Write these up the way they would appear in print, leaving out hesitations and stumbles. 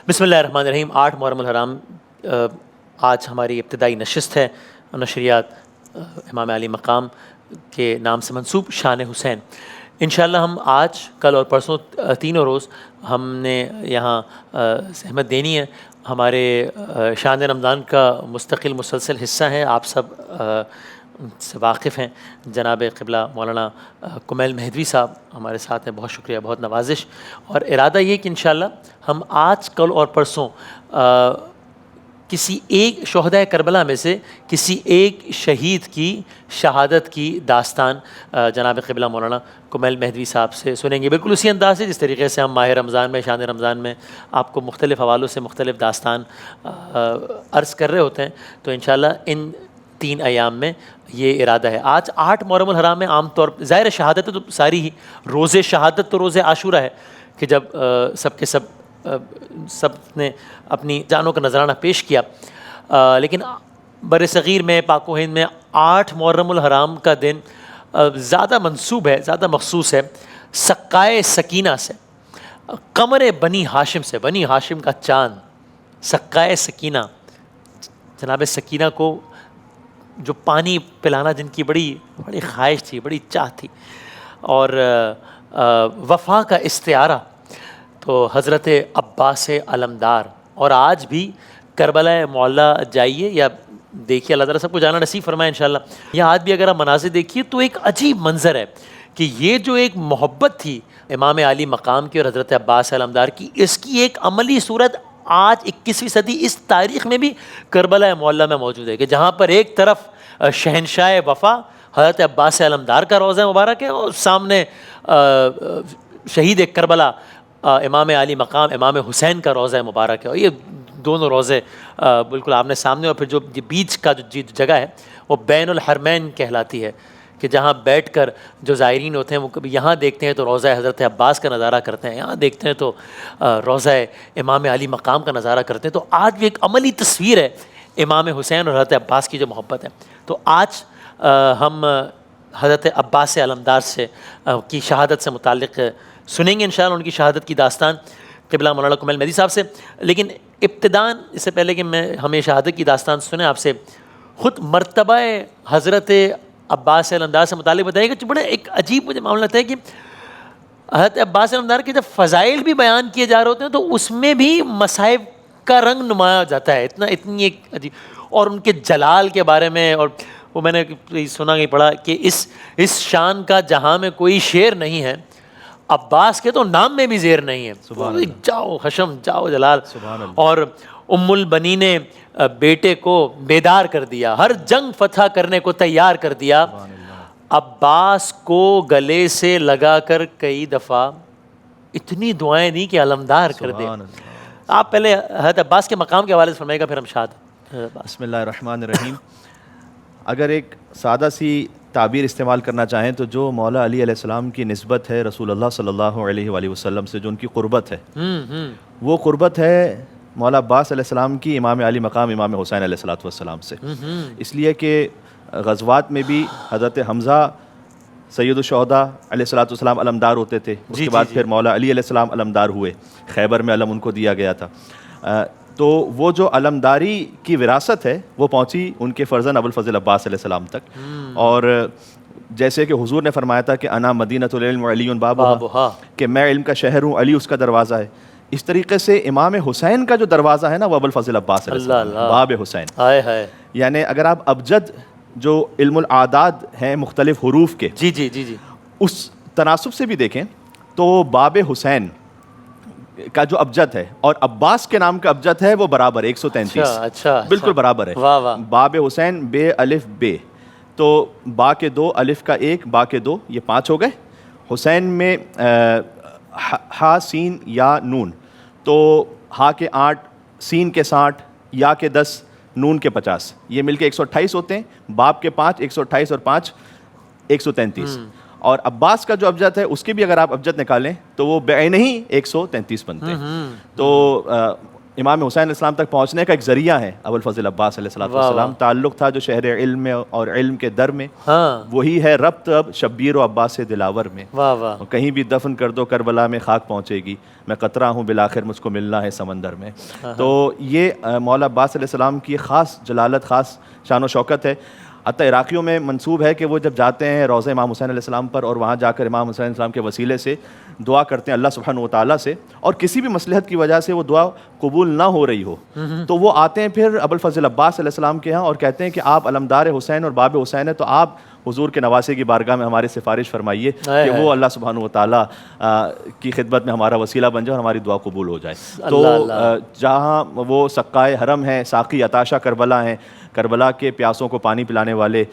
بسم اللہ الرحمن الرحیم. 8 محرم الحرام آج ہماری ابتدائی نشست ہے. نشریات امام علی مقام کے نام سے منسوب شان حسین. انشاءاللہ ہم آج کل اور پرسوں تینوں روز ہم نے یہاں زحمت دینی ہے. ہمارے شان رمضان کا مستقل مسلسل حصہ ہیں. آپ سب سے واقف ہیں. جناب قبلہ مولانا کمیل مہدوی صاحب ہمارے ساتھ ہیں. بہت شکریہ, بہت نوازش. اور ارادہ یہ کہ انشاءاللہ ہم آج کل اور پرسوں کسی ایک شہدائے کربلا میں سے کسی ایک شہید کی شہادت کی داستان جناب قبلہ مولانا کمیل مہدوی صاحب سے سنیں گے, بالکل اسی انداز سے جس طریقے سے ہم ماہ رمضان میں شان رمضان میں آپ کو مختلف حوالوں سے مختلف داستان عرض کر رہے ہوتے ہیں. تو انشاءاللہ ان 3 ایام میں یہ ارادہ ہے. آج 8 محرم الحرام میں عام طور پر ظاہر شہادت تو ساری ہی روز شہادت تو روز عاشورہ ہے کہ جب سب کے سب نے اپنی جانوں کا نذرانہ پیش کیا. لیکن بر صغیر میں پاک و ہند میں 8 محرم الحرام کا دن زیادہ منسوب ہے, زیادہ مخصوص ہے سقائے سکینہ سے, قمر بنی ہاشم سے. بنی ہاشم کا چاند سقائے سکینہ, جناب سکینہ کو جو پانی پلانا جن کی بڑی خواہش تھی, بڑی چاہ تھی, اور وفا کا استعارہ تو حضرت عباس علمدار. اور آج بھی کربلا معلیٰ جائیے یا دیکھیے, اللہ تعالیٰ سب کو جانا نصیب فرمائے انشاءاللہ. یہاں آج بھی اگر آپ مناظر دیکھیے تو ایک عجیب منظر ہے کہ یہ جو ایک محبت تھی امام علی مقام کی اور حضرت عباس علمدار کی, اس کی ایک عملی صورت آج 21ویں صدی اس تاریخ میں بھی کربلا معلیٰ میں موجود ہے کہ جہاں پر ایک طرف شہنشاہ وفا حضرت عباس علمدار کا روضہ مبارک ہے اور سامنے شہید کربلا امام علی مقام امام حسین کا روضہ مبارک ہے. اور یہ دونوں روضے بالکل آپ نے سامنے, اور پھر جو بیچ کا جو جگہ ہے وہ بین الحرمین کہلاتی ہے کہ جہاں بیٹھ کر جو زائرین ہوتے ہیں وہ کبھی یہاں دیکھتے ہیں تو روضہ حضرت عباس کا نظارہ کرتے ہیں, یہاں دیکھتے ہیں تو روضہ امام علی مقام کا نظارہ کرتے ہیں. تو آج بھی ایک عملی تصویر ہے امام حسین اور حضرت عباس کی جو محبت ہے. تو آج ہم حضرت عباس علمدار سے کی شہادت سے متعلق سنیں گے انشاءاللہ, ان کی شہادت کی داستان قبلہ مولانا کمیل مہدوی صاحب سے. لیکن ابتداً اس سے پہلے کہ ہمیں شہادت کی داستان سنیں, آپ سے خود مرتبہ حضرت عباس علمدار سے متعلق بتائیے کہ بڑے ایک عجیب مجھے معاملہ ہے کہ حضرت عباس علمدار کے جب فضائل بھی بیان کیے جا رہے ہوتے ہیں تو اس میں بھی مصائب کا رنگ نمایاں جاتا ہے, اتنی ایک عجیب. اور ان کے جلال کے بارے میں, اور وہ میں نے سنا کہ پڑھا کہ اس شان کا جہاں میں کوئی شعر نہیں ہے, عباس کے تو نام میں بھی زیر نہیں ہے. جاؤ حشم جاؤ جلال. اور ام البنی نے بیٹے کو بیدار کر دیا, ہر جنگ فتح کرنے کو تیار کر دیا, عباس کو گلے سے لگا کر کئی دفعہ اتنی دعائیں دی کہ علمدار کر دے. آپ پہلے حضرت عباس کے مقام کے حوالے سے فرمائے گا, پھر ہم شاد. بسم اللہ الرحمن الرحیم. اگر ایک سادہ سی تعبیر استعمال کرنا چاہیں تو جو مولا علی علیہ السلام کی نسبت ہے رسول اللہ صلی اللہ علیہ وآلہ وسلم سے, جو ان کی قربت ہے, وہ قربت ہے مولا عباس علیہ السلام کی امام علی مقام امام حسین علیہ السلام سے. اس لیے کہ غزوات میں بھی حضرت حمزہ سید الشہداء علیہ السلام علمدار ہوتے تھے, اس کے بعد پھر مولا علی علیہ السلام علمدار ہوئے, خیبر میں علم ان کو دیا گیا تھا. تو وہ جو علمداری کی وراثت ہے وہ پہنچی ان کے فرزند ابوالفضل عباس علیہ السلام تک. اور جیسے کہ حضور نے فرمایا تھا کہ انا مدینۃ العلم علی بابھا, کہ میں علم کا شہر ہوں, علی اس کا دروازہ ہے. اس طریقے سے امام حسین کا جو دروازہ ہے نا وہ ابوالفضل عباس علیہ السلام, باب حسین. یعنی اگر آپ ابجد جو علم العاداد ہیں مختلف حروف کے, جی اس تناسب سے بھی دیکھیں تو باب حسین کا جو ابجد ہے اور عباس کے نام کا ابجد ہے وہ برابر 133. بالکل برابر ہے. باب حسین بے الف بے, تو با کے 2 الف کا 1 با کے 2 یہ 5 ہو گئے. حسین میں ہا سین یا نون, تو ہا کے 8 سین کے 60 یا کے 10 نون کے 50, یہ مل کے 128 ہوتے ہیں. باب کے 5 128 اور 5 133. اور عباس کا جو ابجد ہے اس کے بھی اگر آپ ابجد نکالیں تو وہ بعینہ ہی 133 بنتے ہیں. تو امام حسین علیہ السلام تک پہنچنے کا ایک ذریعہ ہیں ابوالفضل عباس علیہ السلام. تعلق تھا جو شہر علم میں اور علم کے در میں, وہی ہے ربط اب شبیر و عباس دلاور میں. کہیں بھی دفن کر دو کربلا میں خاک پہنچے گی, میں قطرہ ہوں بالآخر مجھ کو ملنا ہے سمندر میں. تو یہ مولا عباس علیہ السلام کی خاص جلالت, خاص شان و شوکت ہے. حتیٰ عراقیوں میں منسوب ہے کہ وہ جب جاتے ہیں روضہ امام حسین علیہ السلام پر اور وہاں جا کر امام حسین علیہ السلام کے وسیلے سے دعا کرتے ہیں اللہ سبحانہ و تعالیٰ سے, اور کسی بھی مصلحت کی وجہ سے وہ دعا قبول نہ ہو رہی ہو تو وہ آتے ہیں پھر ابوالفضل عباس علیہ السلام کے ہاں اور کہتے ہیں کہ آپ علمدار حسین اور باب حسین ہیں, تو آپ حضور کے نواسے کی بارگاہ میں ہماری سفارش فرمائیے کہ وہ اللہ سبحانہ و تعالیٰ کی خدمت میں ہمارا وسیلہ بن جائے اور ہماری دعا قبول ہو جائے. تو جہاں وہ سقائے حرم ہیں, ساقی عطاشہ کربلا ہیں, کربلا کے پیاسوں کو پانی پلانے والے,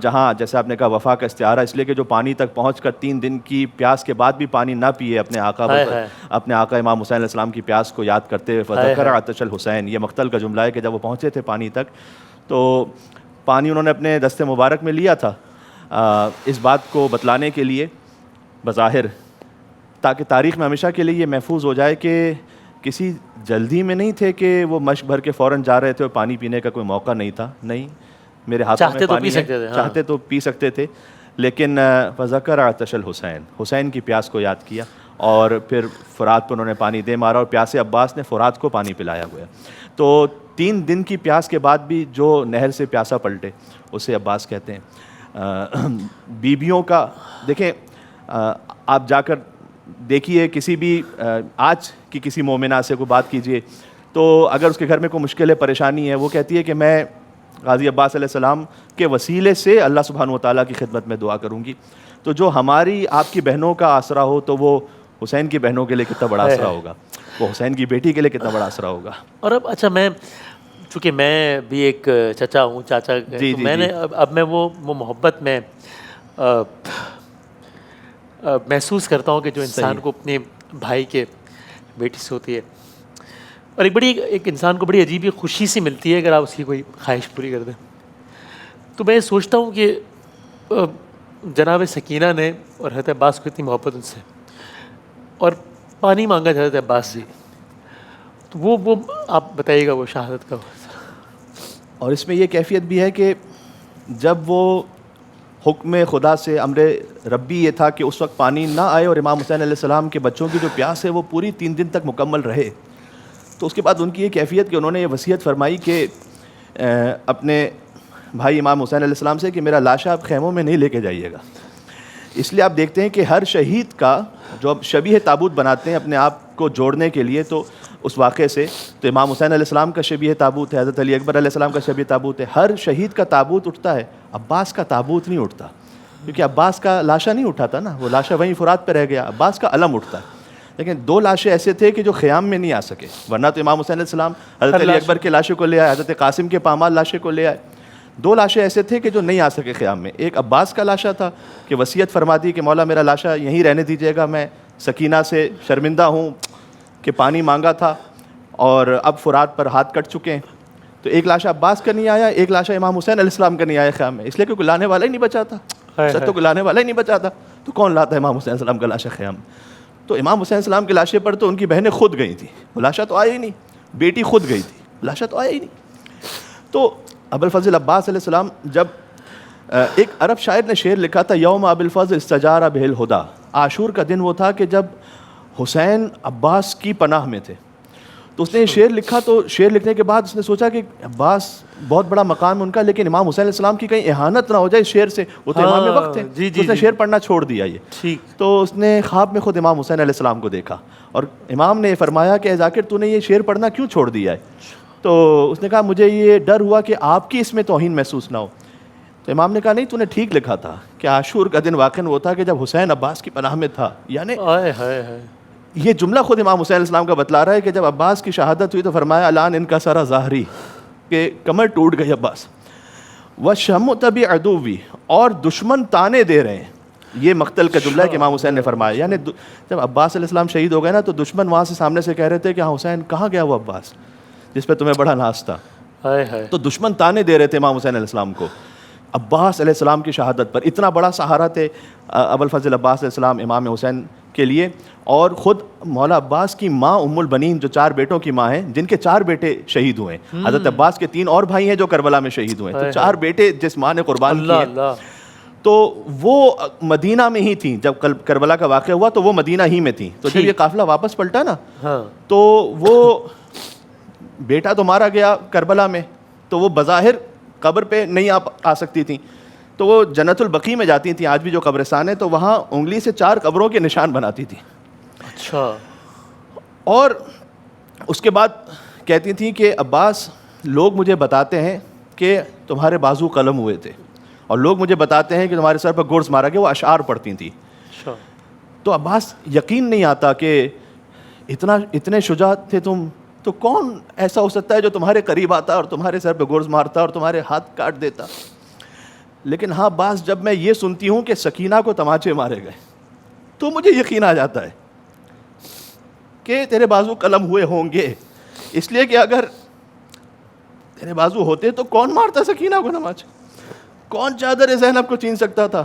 جہاں جیسے آپ نے کہا وفا کا استعارہ اس لیے کہ جو پانی تک پہنچ کر 3 دن کی پیاس کے بعد بھی پانی نہ پیے, اپنے آقا امام حسین علیہ السلام کی پیاس کو یاد کرتے ہوئے فذکر عطش الحسین, یہ مقتل کا جملہ ہے کہ جب وہ پہنچے تھے پانی تک تو پانی انہوں نے اپنے دست مبارک میں لیا تھا اس بات کو بتلانے کے لیے بظاہر, تاکہ تاریخ میں ہمیشہ کے لیے یہ محفوظ ہو جائے کہ کسی جلدی میں نہیں تھے کہ وہ مشک بھر کے فوراً جا رہے تھے اور پانی پینے کا کوئی موقع نہیں تھا. نہیں, میرے ہاتھوں میں پانی ہے, چاہتے تو پی سکتے تھے, لیکن فذکر عطش الحسین, حسین کی پیاس کو یاد کیا اور پھر فرات پہ انہوں نے پانی دے مارا اور پیاسے عباس نے فرات کو پانی پلایا ہوا ہے. تو 3 دن کی پیاس کے بعد بھی جو نہر سے پیاسا پلٹے اسے عباس کہتے ہیں. بیبیوں کا دیکھیں, آپ جا کر دیکھیے کسی بھی آج کی کسی مومنہ سے کوئی بات کیجئے تو اگر اس کے گھر میں کوئی مشکل ہے, پریشانی ہے, وہ کہتی ہے کہ میں غازی عباس علیہ السلام کے وسیلے سے اللہ سبحانہ و تعالیٰ کی خدمت میں دعا کروں گی. تو جو ہماری آپ کی بہنوں کا آسرا ہو تو وہ حسین کی بہنوں کے لیے کتنا بڑا آسرا ہوگا, وہ حسین کی بیٹی کے لیے کتنا بڑا آسرا ہوگا. اور اب اچھا, میں چونکہ میں بھی ایک چچا ہوں, چاچا میں نے اب میں وہ محبت میں محسوس کرتا ہوں کہ جو انسان کو اپنے بھائی کے بیٹی سے ہوتی ہے, اور ایک انسان کو بڑی عجیب خوشی سی ملتی ہے اگر آپ اس کی کوئی خواہش پوری کر دیں. تو میں سوچتا ہوں کہ جناب سکینہ نے اور حضرت عباس کو اتنی محبت ان سے, اور پانی مانگا حضرت عباس سے, تو وہ آپ بتائیے گا وہ شہادت کا. اور اس میں یہ کیفیت بھی ہے کہ جب وہ حکم خدا سے امر ربی یہ تھا کہ اس وقت پانی نہ آئے اور امام حسین علیہ السلام کے بچوں کی جو پیاس ہے وہ پوری 3 دن تک مکمل رہے, تو اس کے بعد ان کی یہ کیفیت کہ انہوں نے یہ وصیت فرمائی کہ اپنے بھائی امام حسین علیہ السلام سے کہ میرا لاشا آپ خیموں میں نہیں لے کے جائیے گا. اس لیے آپ دیکھتے ہیں کہ ہر شہید کا جو اب شبیہ تابوت بناتے ہیں اپنے آپ کو جوڑنے کے لیے, تو اس واقعے سے تو امام حسین علیہ السلام کا شبیہ تابوت ہے, حضرت علی اکبر علیہ السلام کا شبیہ تابوت ہے, ہر شہید کا تابوت اٹھتا ہے, عباس کا تابوت نہیں اٹھتا, کیونکہ عباس کا لاشا نہیں اٹھا تھا نا, وہ لاشا وہیں فرات پہ رہ گیا, عباس کا علم اٹھتا ہے. لیکن 2 لاشیں ایسے تھے کہ جو خیام میں نہیں آ سکے, ورنہ تو امام حسین علیہ السلام حضرت علی اکبر کے لاشے کو لے آئے, حضرت قاسم کے پامال لاشے کو لے آئے. 2 لاشیں ایسے تھے کہ جو نہیں آ سکے خیام میں. ایک عباس کا لاشا تھا کہ وصیت فرما دی کہ مولا میرا لاشا یہیں رہنے دیجیے گا, میں سکینہ سے شرمندہ ہوں کہ پانی مانگا تھا اور اب فرات پر ہاتھ کٹ چکے ہیں. تو ایک لاشا عباس کا نہیں آیا, ایک لاشا امام حسین علیہ السلام کا نہیں آیا خیام میں, اس لیے کہ لانے والا ہی نہیں بچا تھا, سچ تو لانے والا ہی نہیں بچا تھا, تو کون لاتا ہے امام حسین علیہ السلام کا لاشا خیام میں. تو امام حسین السلام کے لاشے پر تو ان کی بہنیں خود گئی تھیں, وہ لاشا تو آیا ہی نہیں, بیٹی خود گئی تھی, لاشا تو آیا ہی نہیں. تو ابوالفضل عباس علیہ السلام, جب ایک عرب شاعر نے شعر لکھا تھا, یوم ابوالفضل استجار بہ الہدیٰ, عاشور کا دن وہ تھا کہ جب حسین عباس کی پناہ میں تھے. تو اس نے یہ شعر لکھا, تو شعر لکھنے کے بعد اس نے سوچا کہ عباس بہت بڑا مقام ہے ان کا, لیکن امام حسین علیہ السلام کی کہیں اہانت نہ ہو جائے اس شعر سے, وہ تو امام وقت تھے. تو اس نے شعر پڑھنا چھوڑ دیا یہ. تو اس نے خواب میں خود امام حسین علیہ السلام کو دیکھا اور امام نے فرمایا کہ اے ذاکر تو نے یہ شعر پڑھنا کیوں چھوڑ دیا ہے. تو اس نے کہا مجھے یہ ڈر ہوا کہ آپ کی اس میں توہین محسوس نہ ہو. تو امام نے کہا نہیں, تو نے ٹھیک لکھا تھا کہ عاشور کا دن واقعاً وہ تھا کہ جب حسین عباس کی پناہ میں تھا. یعنی یہ جملہ خود امام حسین علیہ السلام کا بتلا رہا ہے کہ جب عباس کی شہادت ہوئی تو فرمایا الان ان کا سارا ظاہری, کہ کمر ٹوٹ گئی عباس. وَشَمُّتَ بِعَدُوِّ, اور دشمن تانے دے رہے ہیں. یہ مقتل کا جملہ ہے کہ امام حسین نے فرمایا. یعنی جب عباس علیہ السلام شہید ہو گئے نا, تو دشمن وہاں سے سامنے سے کہہ رہے تھے کہ ہاں حسین کہاں گیا وہ عباس جس پہ تمہیں بڑا ناز تھا. تو دشمن تانے دے رہے تھے امام حسین علیہ السلام کو عباس علیہ السلام کی شہادت پر. اتنا بڑا سہارا تھے ابوالفضل عباس علیہ السلام امام حسین کے لیے. اور خود مولا عباس کی ماں ام البنین جو 4 بیٹوں کی ماں ہیں, جن کے 4 بیٹے شہید ہوئے ہیں. حضرت عباس کے 3 اور بھائی ہیں جو کربلا میں شہید ہوئے ہیں. تو 4 بیٹے جس ماں نے قربان کیے, تو وہ مدینہ میں ہی تھیں جب کربلا کا واقعہ ہوا, تو وہ مدینہ ہی میں تھیں. تو جب یہ قافلہ واپس پلٹا نا, تو وہ بیٹا تو مارا گیا کربلا میں, تو وہ بظاہر قبر پہ نہیں آ سکتی تھیں, تو وہ جنت البقیع میں جاتی تھیں, آج بھی جو قبرستان ہے, تو وہاں انگلی سے 4 قبروں کے نشان بناتی تھیں. اچھا. اور اس کے بعد کہتی تھیں کہ عباس, لوگ مجھے بتاتے ہیں کہ تمہارے بازو قلم ہوئے تھے, اور لوگ مجھے بتاتے ہیں کہ تمہارے سر پر گرز مارا گیا. وہ اشعار پڑھتی تھیں. تو عباس یقین نہیں آتا کہ اتنے شجاع تھے تم, تو کون ایسا ہو سکتا ہے جو تمہارے قریب آتا اور تمہارے سر پہ گرز مارتا اور تمہارے ہاتھ کاٹ دیتا. لیکن ہاں بعض جب میں یہ سنتی ہوں کہ سکینہ کو تماچے مارے گئے, تو مجھے یقین آ جاتا ہے کہ تیرے بازو قلم ہوئے ہوں گے, اس لیے کہ اگر تیرے بازو ہوتے تو کون مارتا سکینہ کو تماچے, کون چادر زینب کو چھین سکتا تھا.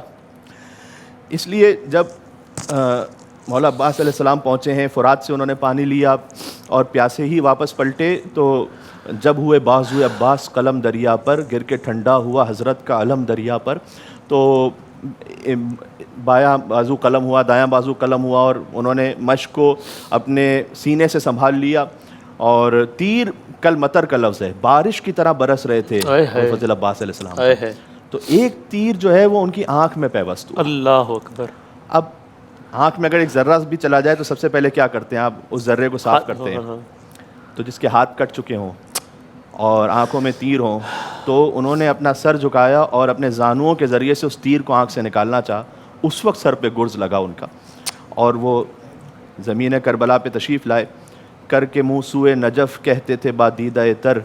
اس لیے جب مولا عباس علیہ السلام پہنچے ہیں, فرات سے انہوں نے پانی لیا اور پیاسے ہی واپس پلٹے, تو جب ہوئے بازو عباس قلم دریا پر, گر کے ٹھنڈا ہوا حضرت کا علم دریا پر. تو بایاں بازو قلم ہوا, دایاں بازو قلم ہوا, اور انہوں نے مشق کو اپنے سینے سے سنبھال لیا. اور تیر کل مطر کا لفظ ہے, بارش کی طرح برس رہے تھے فضل عباس علیہ السلام. تو ایک تیر جو ہے وہ ان کی آنکھ میں پیوست ہوا. اللہ اکبر. اب آنکھ میں اگر ایک ذرہ بھی چلا جائے تو سب سے پہلے کیا کرتے ہیں آپ, اس ذرے کو صاف کرتے ہیں. تو جس کے ہاتھ کٹ چکے ہوں اور آنکھوں میں تیر ہوں, تو انہوں نے اپنا سر جھکایا اور اپنے زانوؤں کے ذریعے سے اس تیر کو آنکھ سے نکالنا چاہا. اس وقت سر پہ گرز لگا ان کا, اور وہ زمین کربلا پہ تشریف لائے. کر کے منہ سوئے نجف کہتے تھے با دیدہ تر,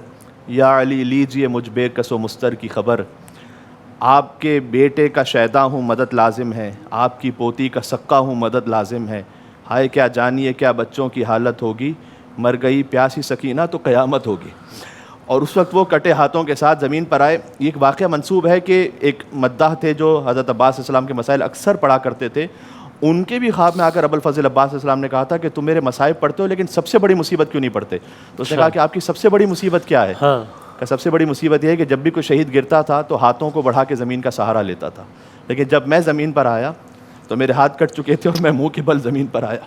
یا علی لیجئے مجھ بے کس و مستر کی خبر. آپ کے بیٹے کا شیدا ہوں مدد لازم ہے, آپ کی پوتی کا سقہ ہوں مدد لازم ہے. ہائے کیا جانیے کیا بچوں کی حالت ہوگی, مر گئی پیاسی سکینہ تو قیامت ہوگی. اور اس وقت وہ کٹے ہاتھوں کے ساتھ زمین پر آئے. یہ ایک واقعہ منسوب ہے کہ ایک مداح تھے جو حضرت عباس علیہ السلام کے مسائل اکثر پڑھا کرتے تھے. ان کے بھی خواب میں آ کر ابوالفضل عباس علیہ السلام نے کہا تھا کہ تم میرے مصائب پڑھتے ہو لیکن سب سے بڑی مصیبت کیوں نہیں پڑھتے. تو اس نے کہا کہ آپ کی سب سے بڑی مصیبت کیا ہے؟ کہ سب سے بڑی مصیبت یہ ہے کہ جب بھی کوئی شہید گرتا تھا تو ہاتھوں کو بڑھا کے زمین کا سہارا لیتا تھا, لیکن جب میں زمین پر آیا تو میرے ہاتھ کٹ چکے تھے اور میں منہ کے بل زمین پر آیا.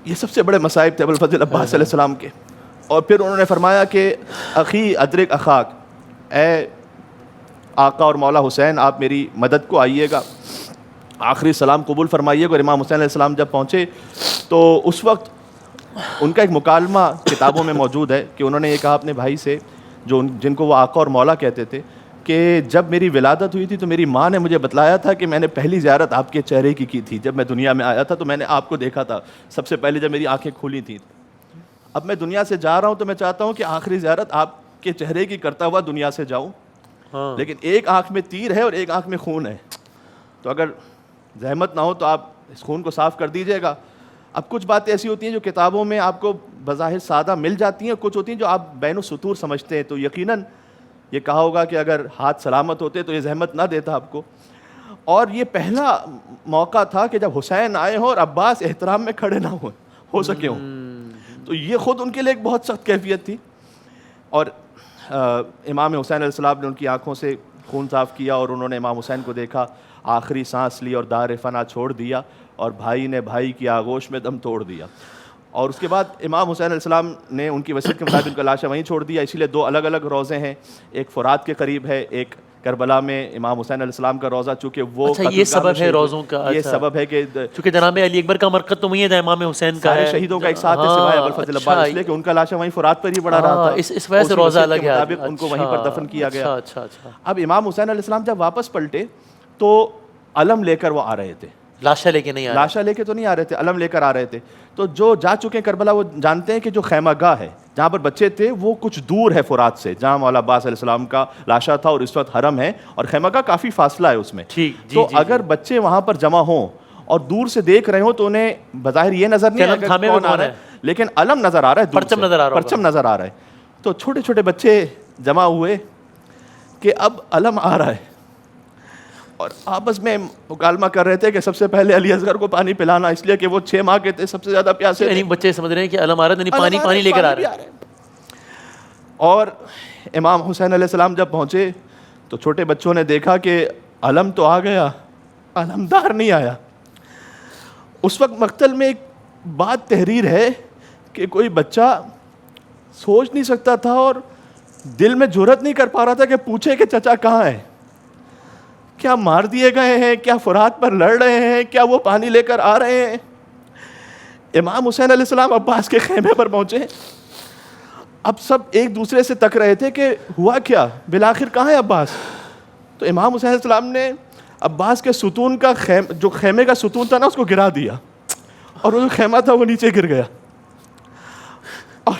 یہ سب سے بڑے مصائب تھے ابوالفضل عباس علیہ السلام کے. اور پھر انہوں نے فرمایا کہ اخی ادرک اخاک, اے آقا اور مولا حسین آپ میری مدد کو آئیے گا, آخری سلام قبول فرمائیے گا. اور امام حسین علیہ السلام جب پہنچے تو اس وقت ان کا ایک مکالمہ کتابوں میں موجود ہے کہ انہوں نے یہ کہا اپنے بھائی سے, جن کو وہ آقا اور مولا کہتے تھے, کہ جب میری ولادت ہوئی تھی تو میری ماں نے مجھے بتلایا تھا کہ میں نے پہلی زیارت آپ کے چہرے کی تھی. جب میں دنیا میں آیا تھا تو میں نے آپ کو دیکھا تھا سب سے پہلے جب میری آنکھیں کھلی تھیں. اب میں دنیا سے جا رہا ہوں تو میں چاہتا ہوں کہ آخری زیارت آپ کے چہرے کی کرتا ہوا دنیا سے جاؤں, لیکن ایک آنکھ میں تیر ہے اور ایک آنکھ میں خون ہے, تو اگر زحمت نہ ہو تو آپ اس خون کو صاف کر دیجیے گا. اب کچھ باتیں ایسی ہوتی ہیں جو کتابوں میں آپ کو بظاہر سادہ مل جاتی ہیں, کچھ ہوتی ہیں جو آپ بین السطور سمجھتے ہیں. تو یقیناً یہ کہا ہوگا کہ اگر ہاتھ سلامت ہوتے تو یہ زحمت نہ دیتا آپ کو. اور یہ پہلا موقع تھا کہ جب حسین آئے ہوں اور عباس احترام میں کھڑے نہ ہو سکے ہوں, تو یہ خود ان کے لیے ایک بہت سخت کیفیت تھی. اور امام حسین علیہ السلام نے ان کی آنکھوں سے خون صاف کیا اور انہوں نے امام حسین کو دیکھا, آخری سانس لی اور دار فنا چھوڑ دیا, اور بھائی نے بھائی کی آغوش میں دم توڑ دیا. اور اس کے بعد امام حسین علیہ السلام نے ان کی وصیت کے مطابق ان کا لاشا وہیں چھوڑ دیا. اسی لیے 2 الگ الگ روضے ہیں, ایک فرات کے قریب ہے, ایک کربلا میں امام حسین علیہ السلام کا روضہ, چونکہ وہ یہ سبب ہے روزوں کا, یہ سبب ہے کہ چونکہ جناب علی اکبر کا مرکز تو وہیں ہے, امام حسین کا ہے, شہیدوں کا ایک ساتھ ہے سوائے ابوالفضل عباس, اس لیے کہ ان کا لاشا وہیں فرات پر ہی پڑا رہا تھا, اس وجہ سے روزہ الگ ہے, مطابق ان کو وہیں پر دفن کیا گیا. اب امام حسین علیہ السلام جب واپس پلٹے تو علم لے کر وہ آ رہے تھے, لاشا لے کے نہیں آ رہے, لاشا لے کے تو نہیں آ رہے تھے, علم لے کر آ رہے تھے. تو جو جا چکے ہیں کربلا وہ جانتے ہیں کہ جو خیمہ گاہ ہے جہاں پر بچے تھے وہ کچھ دور ہے فرات سے, جہاں مولا عباس علیہ السلام کا لاشا تھا, اور اس وقت حرم ہے اور خیمہ گاہ کافی فاصلہ ہے اس میں. تو اگر بچے وہاں پر جمع ہوں اور دور سے دیکھ رہے ہوں تو انہیں بظاہر یہ نظر نہیں آ کون آ رہا ہے, لیکن علم نظر آ رہا ہے, پرچم نظر آ رہا ہے. تو چھوٹے چھوٹے بچے جمع ہوئے کہ اب علم آ رہا ہے, اور آپس میں مکالمہ کر رہے تھے کہ سب سے پہلے علی اصغر کو پانی پلانا، اس لیے کہ وہ 6 ماہ کے تھے، سب سے زیادہ پیاسے یعنی بچے سمجھ رہے ہیں کہ علم آ رہا ہے، یعنی پانی لے کر آ رہے ہیں. اور امام حسین علیہ السلام جب پہنچے تو چھوٹے بچوں نے دیکھا کہ علم تو آ گیا، علمدار نہیں آیا. اس وقت مقتل میں ایک بات تحریر ہے کہ کوئی بچہ سوچ نہیں سکتا تھا اور دل میں جرأت نہیں کر پا رہا تھا کہ پوچھے کہ چچا کہاں ہے، کیا مار دیے گئے ہیں، کیا فرات پر لڑ رہے ہیں، کیا وہ پانی لے کر آ رہے ہیں. امام حسین علیہ السلام عباس کے خیمے پر پہنچے. اب سب ایک دوسرے سے تک رہے تھے کہ ہوا کیا، بالآخر کہاں ہے عباس. تو امام حسین علیہ السلام نے عباس کے ستون کا جو خیمے کا ستون تھا نا اس کو گرا دیا، اور وہ جو خیمہ تھا وہ نیچے گر گیا. اور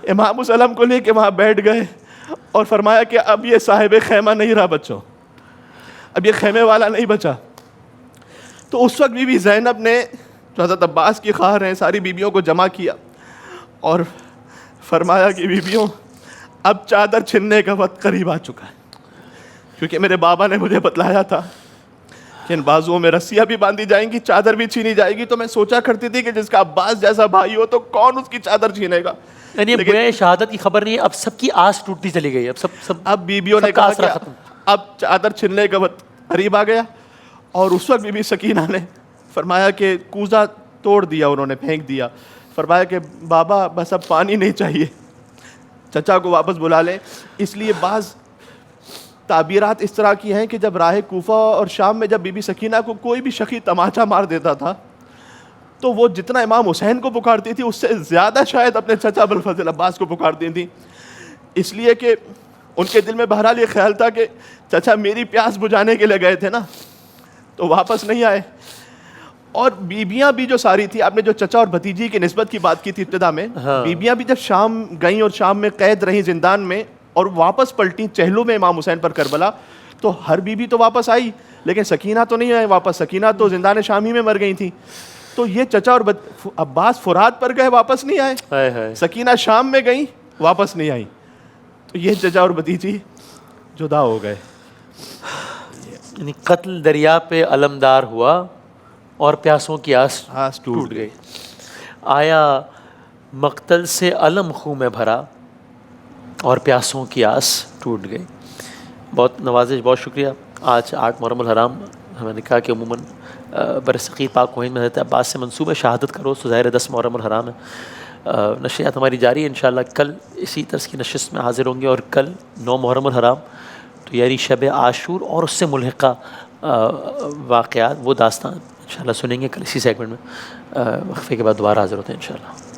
امام حسین کو لے کے وہاں بیٹھ گئے اور فرمایا کہ اب یہ صاحب خیمہ نہیں رہا بچوں، اب یہ خیمے والا نہیں بچا. تو اس وقت بی بی زینب نے جو حضرت عباس کی خواہر ہیں ساری بیبیوں کو جمع کیا اور فرمایا کہ بیبیوں اب چادر چھننے کا وقت قریب آ چکا ہے، کیونکہ میرے بابا نے مجھے بتلایا تھا کہ ان بازوؤں میں رسیاں بھی باندھی جائیں گی، چادر بھی چھینی جائے گی. تو میں سوچا کرتی تھی کہ جس کا عباس جیسا بھائی ہو تو کون اس کی چادر چھینے گا. یعنی اب شہادت کی خبر نہیں ہے، اب سب کی آس ٹوٹتی چلی گئی. اب بیبیوں نے کہا کہ اب چادر چھننے کا وقت قریب آ گیا. اور اس وقت بی بی سکینہ نے فرمایا کہ کوزہ توڑ دیا، انہوں نے پھینک دیا. فرمایا کہ بابا بس اب پانی نہیں چاہیے، چچا کو واپس بلا لیں. اس لیے بعض تعبیرات اس طرح کی ہیں کہ جب راہ کوفہ اور شام میں جب بی بی سکینہ کو کوئی بھی شقی تماچا مار دیتا تھا تو وہ جتنا امام حسین کو پکارتی تھی اس سے زیادہ شاید اپنے چچا ابوالفضل عباس کو پکارتی تھیں، اس لیے کہ ان کے دل میں بہرحال یہ خیال تھا کہ چچا میری پیاس بجھانے کے لیے گئے تھے نا تو واپس نہیں آئے. اور بیبیاں بھی جو ساری تھی، آپ نے جو چچا اور بھتیجی کی نسبت کی بات کی تھی ابتدا میں، بیبیاں بھی جب شام گئیں اور شام میں قید رہیں زندان میں اور واپس پلٹیں چہلوں میں امام حسین پر کربلا، تو ہر بیوی تو واپس آئی لیکن سکینہ تو نہیں آئی واپس. سکینہ تو زندان شام ہی میں مر گئی تھیں. تو یہ چچا اور عباس فرات پر گئے واپس نہیں آئے، سکینہ شام میں گئیں واپس نہیں آئی. تو یہ چچا اور بھتیجی جدا ہو گئے. یعنی قتل دریا پہ علمدار ہوا اور پیاسوں کی آس ٹوٹ گئی. آیا مقتل سے علم خوں میں بھرا اور پیاسوں کی آس ٹوٹ گئی. بہت نوازش، بہت شکریہ. آج 8 محرم الحرام، ہمیں نے کہا کہ عموماً برصغیر پاک کوہین میں حضرت عباس سے منسوب ہے شہادت کا روز، تو ظاہر 10 محرم الحرام ہے. نشریات ہماری جاری ہے، انشاءاللہ کل اسی طرح کی نشست میں حاضر ہوں گے. اور کل 9 محرم الحرام، تو یعنی شب عاشور اور اس سے ملحقہ واقعات، وہ داستان انشاءاللہ سنیں گے کل اسی سیگمنٹ میں. وقفے کے بعد دوبارہ حاضر ہوتے ہیں انشاءاللہ.